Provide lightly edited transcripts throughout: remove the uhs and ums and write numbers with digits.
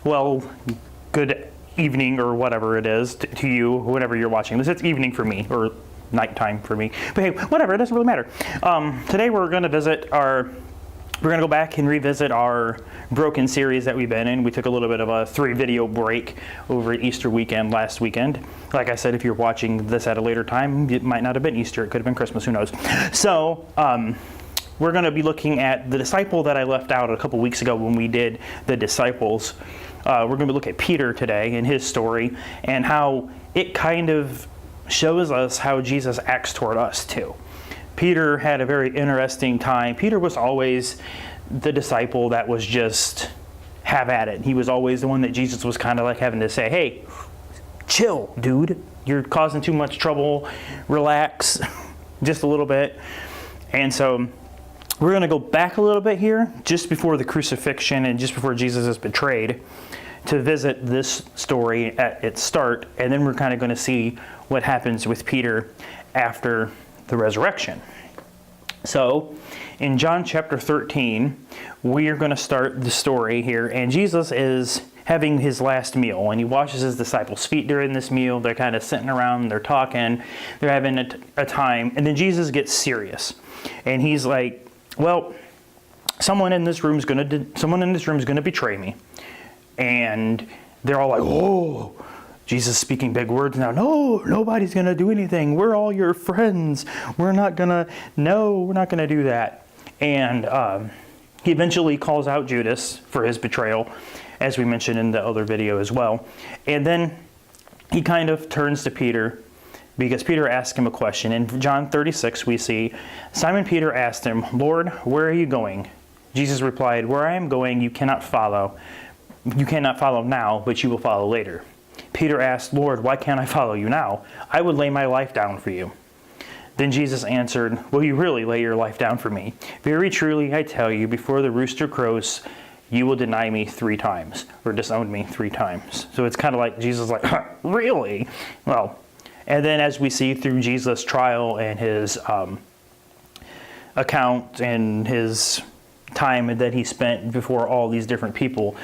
Well, good evening or whatever it is to you, whenever you're watching this. It's evening for me, or nighttime for me. But hey, whatever, it doesn't really matter. Today we're going to go back and revisit our Broken series that we've been in. We took a little bit of a 3-video break over Easter weekend last weekend. Like I said, if you're watching this at a later time, it might not have been Easter. It could have been Christmas, who knows. So, we're going to be looking at the disciple that I left out a couple weeks ago when we did the disciples. We're going to look at Peter today and his story and how it kind of shows us how Jesus acts toward us too. Peter had a very interesting time. Peter was always the disciple that was just have at it. He was always the one that Jesus was kind of like having to say, hey, chill, dude. You're causing too much trouble. Relax just a little bit. And so we're going to go back a little bit here, just before the crucifixion and just before Jesus is betrayed, to visit this story at its start. And then we're kind of going to see what happens with Peter after the resurrection. So, in John chapter 13, we are going to start the story here. And Jesus is having his last meal, and he washes his disciples' feet during this meal. They're kind of sitting around, they're talking, they're having a time. And then Jesus gets serious. And he's like, well, someone in this room is going to betray me. And they're all like, oh, Jesus speaking big words now. No, nobody's going to do anything. We're all your friends. We're not going to do that. And he eventually calls out Judas for his betrayal, as we mentioned in the other video as well. And then he kind of turns to Peter, because Peter asked him a question. In John 36, we see, Simon Peter asked him, Lord, where are you going? Jesus replied, where I am going, you cannot follow. You cannot follow now, but you will follow later. Peter asked, Lord, why can't I follow you now? I would lay my life down for you. Then Jesus answered, will you really lay your life down for me? Very truly, I tell you, before the rooster crows, you will deny me 3 times, or disown me 3 times. So it's kind of like Jesus is like, really? Well, and then as we see through Jesus' trial and his account and his time that he spent before all these different people,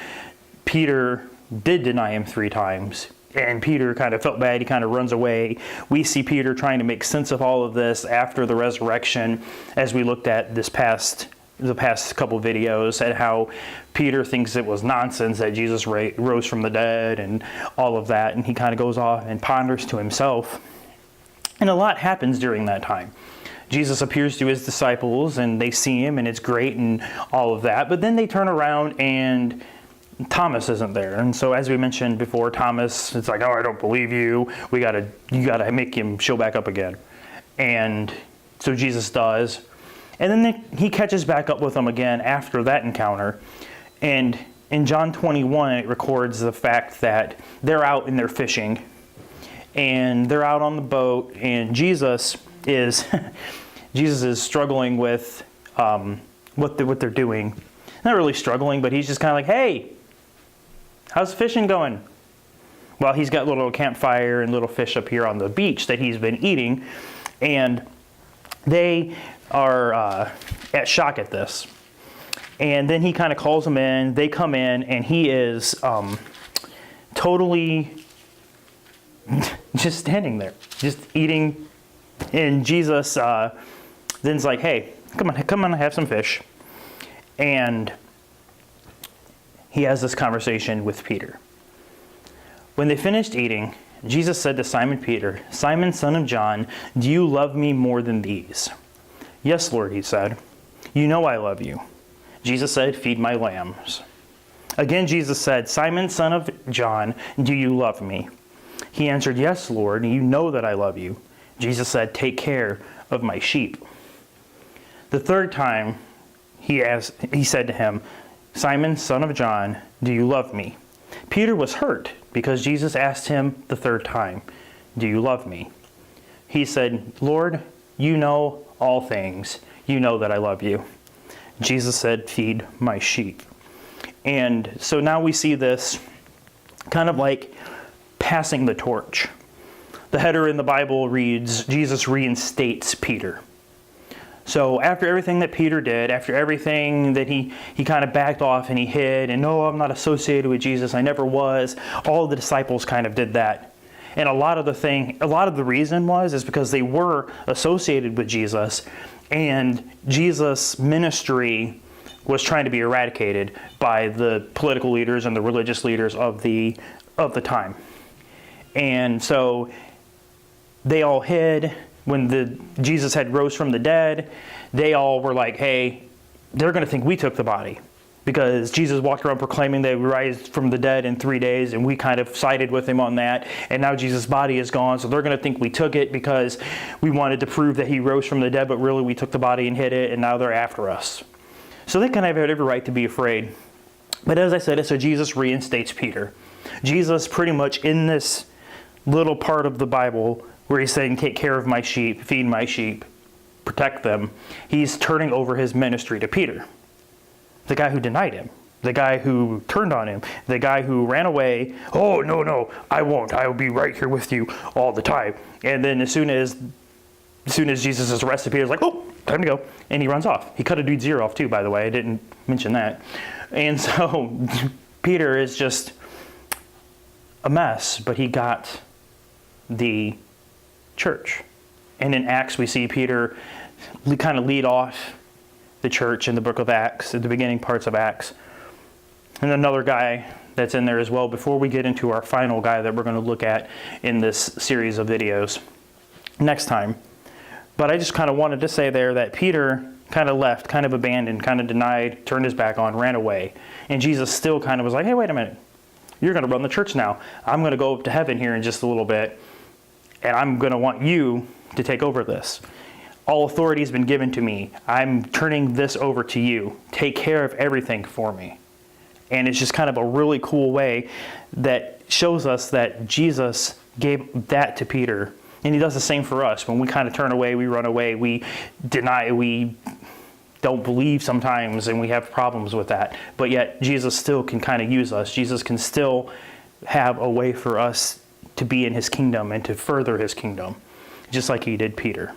Peter did deny him 3 times. And Peter kind of felt bad. He kind of runs away. We see Peter trying to make sense of all of this after the resurrection, as we looked at the past couple videos, and how Peter thinks it was nonsense that Jesus rose from the dead and all of that. And he kind of goes off and ponders to himself. And a lot happens during that time. Jesus appears to his disciples and they see him and it's great and all of that. But then they turn around and Thomas isn't there. And so as we mentioned before, Thomas, it's like, oh, I don't believe you. You gotta make him show back up again. And so Jesus does. And then he catches back up with them again after that encounter. And in John 21, it records the fact that they're out and they're fishing. And they're out on the boat, and Jesus is struggling with what they're doing. Not really struggling, but he's just kind of like, hey, how's fishing going? Well, he's got a little campfire and little fish up here on the beach that he's been eating. And they are at shock at this. And then he kind of calls them in. They come in, and he is totally just standing there, just eating. And Jesus then's like, hey, come on, have some fish. And he has this conversation with Peter. When they finished eating, Jesus said to Simon Peter, Simon, son of John, do you love me more than these? Yes, Lord, he said. You know I love you. Jesus said, feed my lambs. Again, Jesus said, Simon, son of John, do you love me? He answered, yes, Lord, you know that I love you. Jesus said, take care of my sheep. The third time he said to him, Simon, son of John, do you love me? Peter was hurt because Jesus asked him the third time, do you love me? He said, Lord, you know all things. You know that I love you. Jesus said, feed my sheep. And so now we see this kind of like passing the torch. The header in the Bible reads, Jesus reinstates Peter. So after everything that Peter did, after everything that he kind of backed off and he hid, and no, I'm not associated with Jesus, I never was, all the disciples kind of did that. And a lot of the reason is because they were associated with Jesus, and Jesus' ministry was trying to be eradicated by the political leaders and the religious leaders of the time. And so they all hid. When Jesus had rose from the dead, they all were like, hey, they're going to think we took the body. Because Jesus walked around proclaiming they rise from the dead in 3 days, and we kind of sided with him on that. And now Jesus' body is gone, so they're going to think we took it because we wanted to prove that he rose from the dead, but really we took the body and hid it, and now they're after us. So they kind of had every right to be afraid. But as I said, so Jesus reinstates Peter. Jesus pretty much in this little part of the Bible where he's saying, take care of my sheep, feed my sheep, protect them, he's turning over his ministry to Peter. The guy who denied him, the guy who turned on him, the guy who ran away. Oh, no, I won't. I will be right here with you all the time. And then as soon as Jesus is arrested, Peter's like, oh, time to go. And he runs off. He cut a dude's ear off too, by the way. I didn't mention that. And so Peter is just a mess, but he got the church. And in Acts, we see Peter kind of lead off the church in the book of Acts, at the beginning parts of Acts. And another guy that's in there as well before we get into our final guy that we're going to look at in this series of videos next time. But I just kind of wanted to say there that Peter kind of left, kind of abandoned, kind of denied, turned his back on, ran away. And Jesus still kind of was like, hey, wait a minute. You're going to run the church now. I'm going to go up to heaven here in just a little bit. And I'm going to want you to take over this. All authority has been given to me. I'm turning this over to you. Take care of everything for me. And it's just kind of a really cool way that shows us that Jesus gave that to Peter. And he does the same for us. When we kind of turn away, we run away, we deny, we don't believe sometimes, and we have problems with that. But yet Jesus still can kind of use us. Jesus can still have a way for us to be in his kingdom and to further his kingdom, just like he did Peter.